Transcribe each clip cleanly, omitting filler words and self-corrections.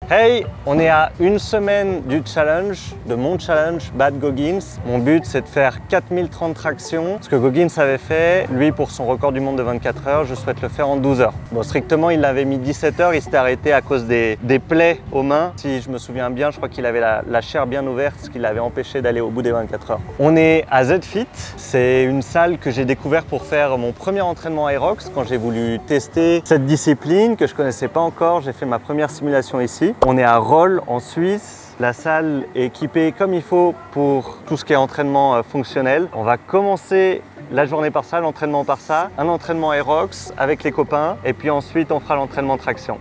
Hey, on est à une semaine du challenge, de mon challenge Bad Goggins. Mon but c'est de faire 4030 tractions. Ce que Goggins avait fait, lui pour son record du monde de 24 heures, je souhaite le faire en 12 heures. Bon, strictement il l'avait mis 17 heures, il s'était arrêté à cause des plaies aux mains. Si je me souviens bien, je crois qu'il avait la chair bien ouverte, ce qui l'avait empêché d'aller au bout des 24 heures. On est à Z-Fit, c'est une salle que j'ai découvert pour faire mon premier entraînement Aerox quand j'ai voulu tester cette discipline que je connaissais pas encore. J'ai fait ma première simulation ici. On est à Rolle en Suisse. La salle est équipée comme il faut pour tout ce qui est entraînement fonctionnel. On va commencer la journée par ça, l'entraînement par ça, un entraînement Aerox avec les copains et puis ensuite on fera l'entraînement traction.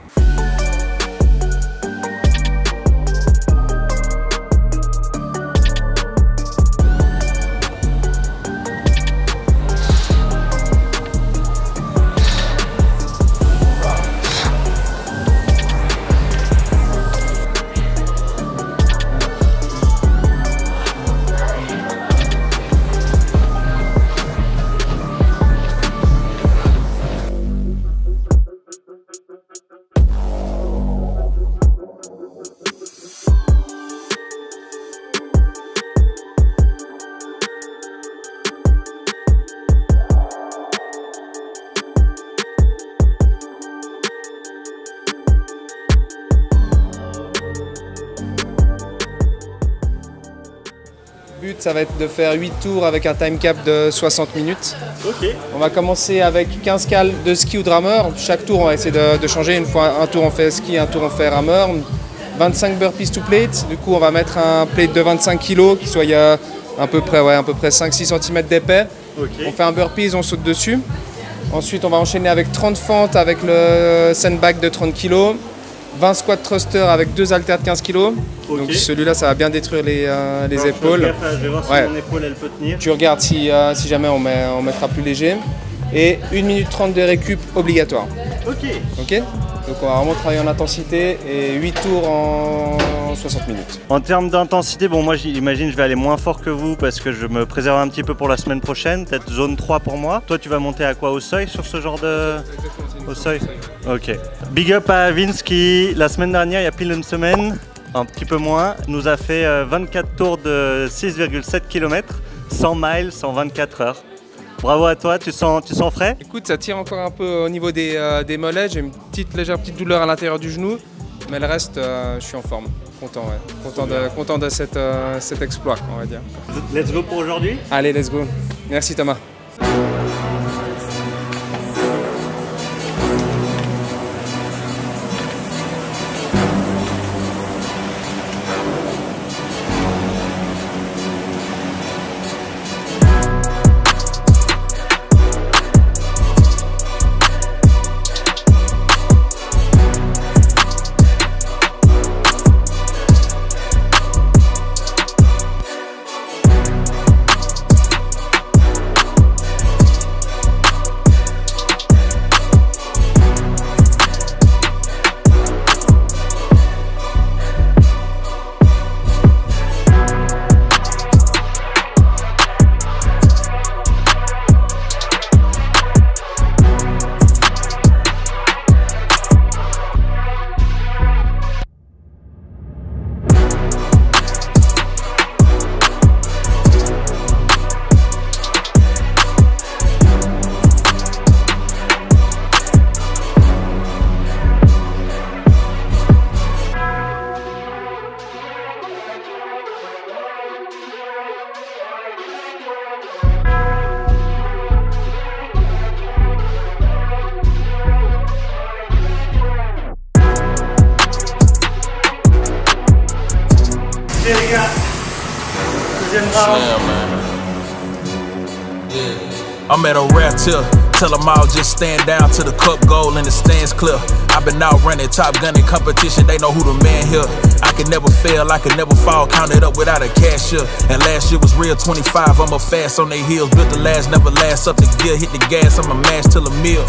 Le but, ça va être de faire 8 tours avec un time cap de 60 minutes. Ok. On va commencer avec 15 cales de ski ou de rameur. Chaque tour, on va essayer de changer. Une fois, un tour on fait ski, un tour on fait rameur. 25 burpees to plate. Du coup, on va mettre un plate de 25 kg qui soit à peu près 5-6 cm d'épais. Okay. On fait un burpees, on saute dessus. Ensuite, on va enchaîner avec 30 fentes avec le sandbag de 30 kg. 20 squat thrusters avec 2 haltères de 15 kg. Okay. Donc celui-là, ça va bien détruire les épaules. Je vais voir si mon épaule elle peut tenir. Tu regardes si jamais on mettra plus léger. Et 1 minute 30 de récup obligatoire. Ok. Donc on va vraiment travailler en intensité et 8 tours en 60 minutes. En termes d'intensité, bon moi j'imagine je vais aller moins fort que vous parce que je me préserve un petit peu pour la semaine prochaine, peut-être zone 3 pour moi. Toi tu vas monter à quoi, au seuil sur ce genre de... Au seuil. Ok. Big up à Vince qui la semaine dernière, il y a pile une semaine, un petit peu moins, nous a fait 24 tours de 6,7 km, 100 miles en 24 heures. Bravo à toi, tu sens frais? Écoute, ça tire encore un peu au niveau des mollets, j'ai une légère petite douleur à l'intérieur du genou, mais le reste, je suis en forme, content, ouais. Content de cet exploit, on va dire. Let's go pour aujourd'hui? Allez, let's go. Merci Thomas. Les gars, deuxième round. Yeah. I'm at a rap till tell them all just stand down to the cup goal and the stands clear. I've been out running, top gunning competition, they know who the man here. I can never fail, I can never fall, counted up without a cashier. And last year was real 25, I'm a fast on their heels. Built the last, never last, up the gear, hit the gas, I'm a mash till a meal.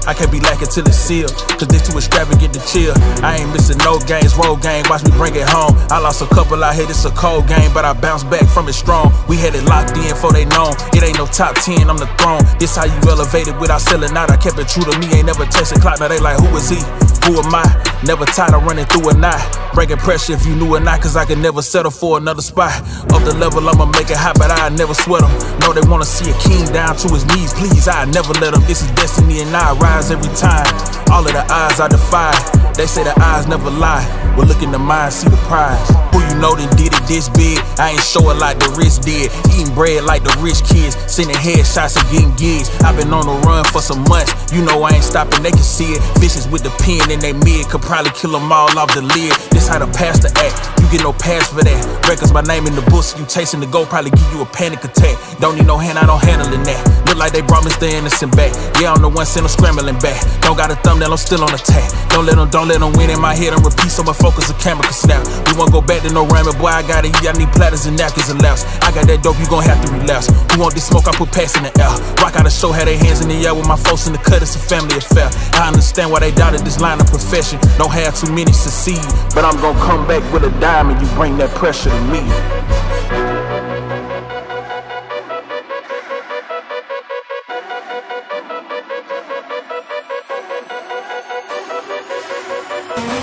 I can't be lacking till it's sealed, cause they too extravagant to chill. I ain't missing no games, road game, watch me bring it home. I lost a couple out here, this a cold game, but I bounced back from it strong. We had it locked in before they known. It ain't no top 10, I'm the throne. This how you elevated without selling out. I kept it true to me, ain't never tested clock. Now they like, who is he? Who am I? Never tired of running through a knot. Breaking pressure if you knew or not, cause I can never settle for another spot. Up the level, I'ma make it hot, but I never sweat them. No, they wanna see a king down to his knees, please, I never let them. This is destiny and I rise every time. All of the odds I defy. They say the eyes never lie. Well, look in the mind, see the prize. Who you know that did it this big? I ain't show it like the rich did. Eating bread like the rich kids. Sending headshots and getting gigs. I've been on the run for some months. You know I ain't stopping, they can see it. Vicious with the pen in they mid. Could probably kill them all off the lid. This how the pastor act. You get no pass for that. Records my name in the books. You chasing the goal, probably give you a panic attack. Don't need no hand, I don't handling that. Look like they brought Mr. Innocent back. Yeah, I'm the one send them scrambling back. Don't got a thumbnail, I'm still on attack. Don't let them win in my head and repeat so my focus the camera can snap. We won't go back to no ramen, boy, I got it. I need platters and napkins and laps. I got that dope, you gon' have to relapse. Who want this smoke, I put packs in the air. Rock out a show, had their hands in the air with my folks in the cut, it's a family affair. I understand why they doubted this line of profession. Don't have too many succeed, but I'm gon' come back with a diamond. You bring that pressure to me.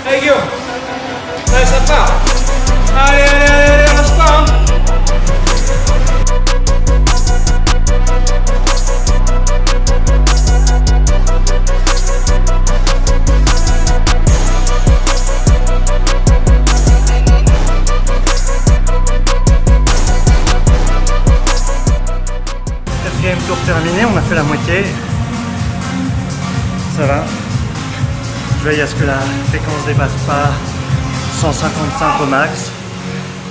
Hey Guillaume, allez ça part. Allez, lâche pas hein. Quatrième tour terminé, on a fait la moitié. Ça va. Je veille à ce que la fréquence dépasse pas 155 au max.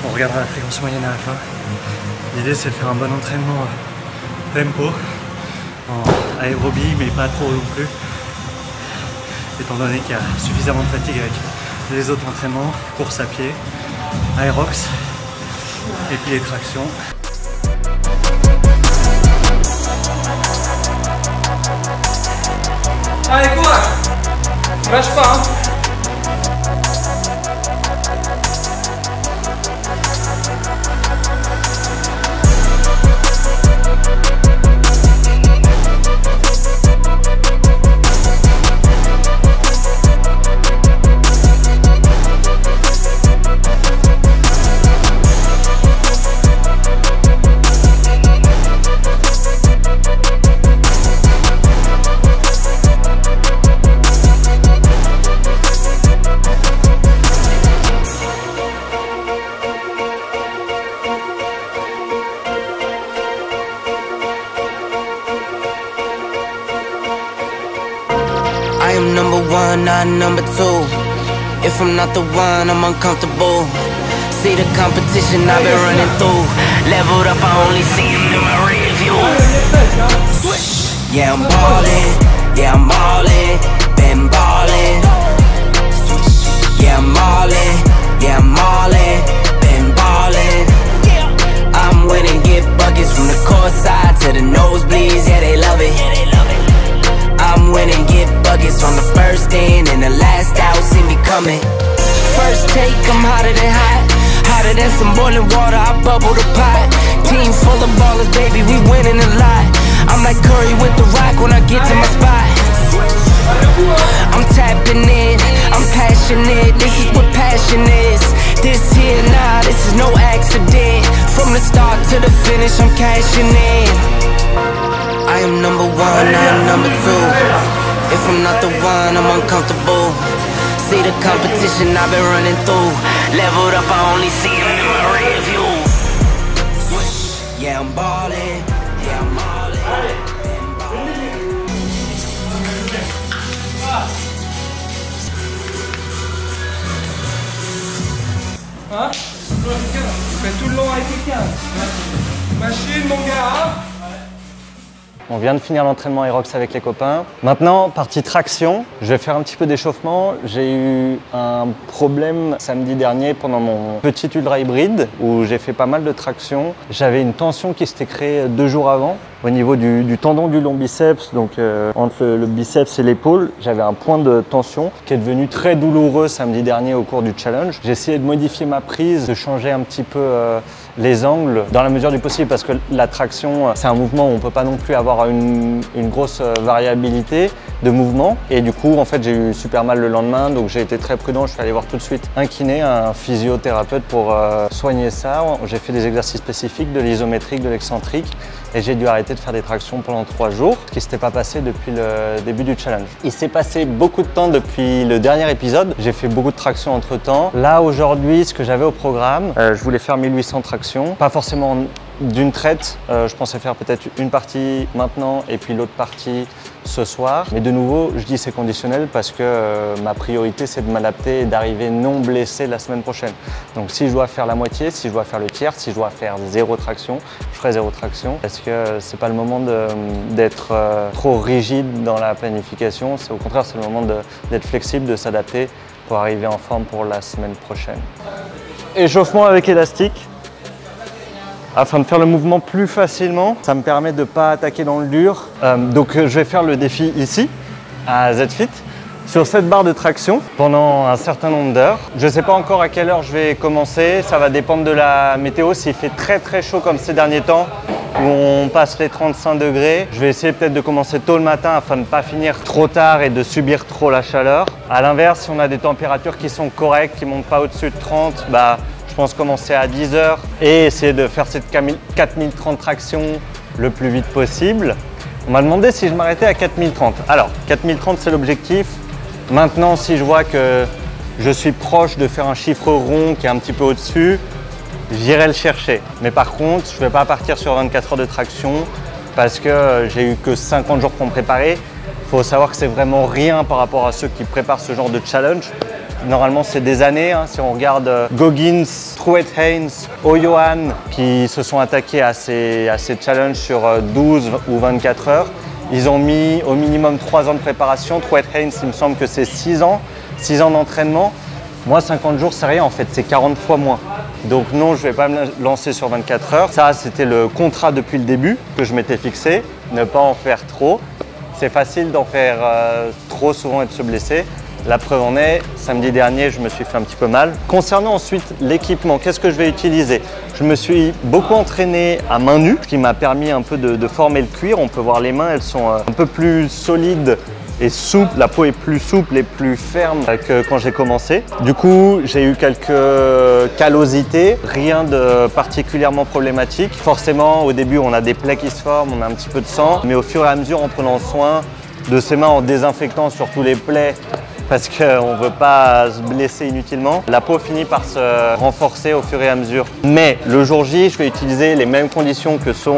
On regardera la fréquence moyenne à la fin. L'idée c'est de faire un bon entraînement tempo, en aérobie mais pas trop non plus. Étant donné qu'il y a suffisamment de fatigue avec les autres entraînements, course à pied, aérox et puis les tractions. Allez courage. Lâche pas hein. I am number one, not number two. If I'm not the one, I'm uncomfortable. See the competition I've been running through. Leveled up, I only see it in my rear view. Yeah, I'm ballin', yeah, I'm ballin', been ballin'. Yeah, I'm ballin', yeah, I'm ballin', been ballin'. I'm winning, get buckets from the court side to the nosebleeds, yeah, they love it. I'm winning, get buckets on the first in and the last out, see me coming. First take, I'm hotter than hot. Hotter than some boiling water, I bubble the pot. Team full of ballers, baby, we winning a lot. I'm like Curry with the rock when I get to my spot. I'm tapping in, I'm passionate, this is what passion is. This here, nah, this is no accident. From the start to the finish, I'm cashing in. I am number one, not number two. If I'm not the one, I'm uncomfortable. See the competition I've been running through. Leveled up, I only see it in my rear view. Yeah, I'm ballin', yeah, I'm ballin'. Hein? Fais tout le long avec les 15. Machine mon gars hein? On vient de finir l'entraînement Aerox avec les copains. Maintenant, partie traction, je vais faire un petit peu d'échauffement. J'ai eu un problème samedi dernier pendant mon petit ultra hybride où j'ai fait pas mal de traction. J'avais une tension qui s'était créée 2 jours avant au niveau du tendon du long biceps, donc entre le biceps et l'épaule. J'avais un point de tension qui est devenu très douloureux samedi dernier au cours du challenge. J'ai essayé de modifier ma prise, de changer un petit peu les angles dans la mesure du possible parce que la traction, c'est un mouvement où on ne peut pas non plus avoir une grosse variabilité. de mouvement. Et du coup, en fait, j'ai eu super mal le lendemain, donc j'ai été très prudent. Je suis allé voir tout de suite un kiné, un physiothérapeute pour soigner ça. J'ai fait des exercices spécifiques, de l'isométrique, de l'excentrique, et j'ai dû arrêter de faire des tractions pendant 3 jours, ce qui ne s'était pas passé depuis le début du challenge. Il s'est passé beaucoup de temps depuis le dernier épisode. J'ai fait beaucoup de tractions entre temps. Là, aujourd'hui, ce que j'avais au programme, je voulais faire 1800 tractions, pas forcément d'une traite. Je pensais faire peut-être une partie maintenant et puis l'autre partie ce soir. Mais de nouveau, je dis c'est conditionnel parce que ma priorité c'est de m'adapter et d'arriver non blessé la semaine prochaine. Donc si je dois faire la moitié, si je dois faire le tiers, si je dois faire 0 traction, je ferai 0 traction. Parce que c'est pas le moment d'être trop rigide dans la planification. C'est au contraire, c'est le moment d'être flexible, de s'adapter pour arriver en forme pour la semaine prochaine. Échauffement avec élastique. Afin de faire le mouvement plus facilement, ça me permet de ne pas attaquer dans le dur. Donc je vais faire le défi ici, à ZFit, sur cette barre de traction pendant un certain nombre d'heures. Je ne sais pas encore à quelle heure je vais commencer, ça va dépendre de la météo. S'il fait très chaud comme ces derniers temps, où on passe les 35 degrés, je vais essayer peut-être de commencer tôt le matin afin de ne pas finir trop tard et de subir trop la chaleur. À l'inverse, si on a des températures qui sont correctes, qui ne montent pas au-dessus de 30, je pense commencer à 10 h et essayer de faire cette 4030 tractions le plus vite possible. On m'a demandé si je m'arrêtais à 4030. Alors, 4030 c'est l'objectif. Maintenant, si je vois que je suis proche de faire un chiffre rond qui est un petit peu au-dessus, j'irai le chercher. Mais par contre, je ne vais pas partir sur 24 heures de traction parce que j'ai eu que 50 jours pour me préparer. Il faut savoir que c'est vraiment rien par rapport à ceux qui préparent ce genre de challenge. Normalement, c'est des années. Si on regarde Goggins, Truedt-Haines, O'Yohan qui se sont attaqués à ces challenges sur 12 ou 24 heures, ils ont mis au minimum 3 ans de préparation. Truedt-Haines, il me semble que c'est 6 ans d'entraînement. Moi, 50 jours, c'est rien en fait, c'est 40 fois moins. Donc non, je ne vais pas me lancer sur 24 heures. Ça, c'était le contrat depuis le début que je m'étais fixé, ne pas en faire trop. C'est facile d'en faire trop souvent et de se blesser. La preuve en est, samedi dernier, je me suis fait un petit peu mal. Concernant ensuite l'équipement, qu'est-ce que je vais utiliser? Je me suis beaucoup entraîné à main nue, ce qui m'a permis un peu de former le cuir. On peut voir les mains, elles sont un peu plus solides et souples. La peau est plus souple et plus ferme que quand j'ai commencé. Du coup, j'ai eu quelques callosités, rien de particulièrement problématique. Forcément, au début, on a des plaies qui se forment, on a un petit peu de sang, mais au fur et à mesure, en prenant soin de ses mains, en désinfectant surtout les plaies, parce qu'on ne veut pas se blesser inutilement. La peau finit par se renforcer au fur et à mesure. Mais le jour J, je vais utiliser les mêmes conditions que ceux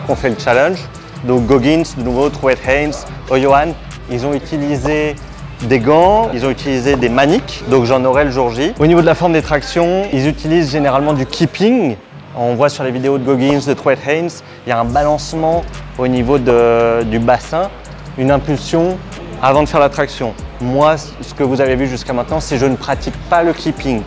qu'on fait le challenge. Donc Goggins, de nouveau, Truedt-Haines, O'Yohan, ils ont utilisé des gants, ils ont utilisé des maniques, donc j'en aurai le jour J. Au niveau de la forme des tractions, ils utilisent généralement du keeping. On voit sur les vidéos de Goggins, de Truedt-Haines, il y a un balancement au niveau du bassin, une impulsion avant de faire la traction. Moi, ce que vous avez vu jusqu'à maintenant, c'est que je ne pratique pas le keeping.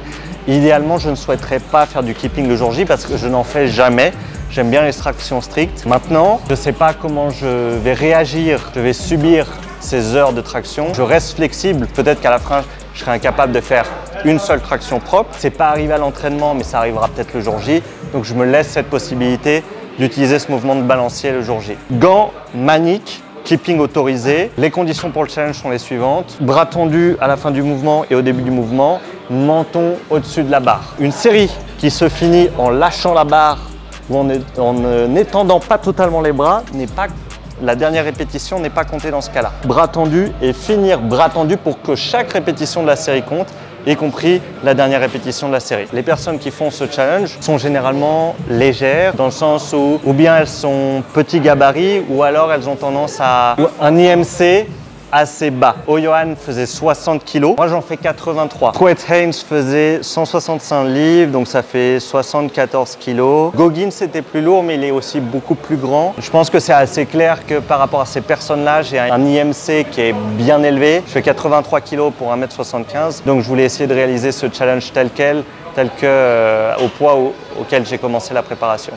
Idéalement, je ne souhaiterais pas faire du keeping le jour J parce que je n'en fais jamais. J'aime bien les tractions strictes. Maintenant, je ne sais pas comment je vais réagir. Je vais subir ces heures de traction. Je reste flexible. Peut-être qu'à la fin, je serai incapable de faire une seule traction propre. Ce n'est pas arrivé à l'entraînement, mais ça arrivera peut-être le jour J. Donc, je me laisse cette possibilité d'utiliser ce mouvement de balancier le jour J. Gants, maniques, keeping autorisé. Les conditions pour le challenge sont les suivantes. Bras tendus à la fin du mouvement et au début du mouvement. Menton au-dessus de la barre. Une série qui se finit en lâchant la barre ou en n'étendant pas totalement les bras n'est pas... La dernière répétition n'est pas comptée dans ce cas-là. Bras tendus et finir bras tendus pour que chaque répétition de la série compte, y compris la dernière répétition de la série. Les personnes qui font ce challenge sont généralement légères, dans le sens où ou bien elles sont petits gabarits ou alors elles ont tendance à un IMC assez bas. O'Yohan faisait 60 kg, moi j'en fais 83. Truedt-Haines faisait 165 livres, donc ça fait 74 kg. Goggins était plus lourd, mais il est aussi beaucoup plus grand. Je pense que c'est assez clair que par rapport à ces personnes-là, j'ai un IMC qui est bien élevé. Je fais 83 kg pour 1m75, donc je voulais essayer de réaliser ce challenge tel que au poids auquel j'ai commencé la préparation.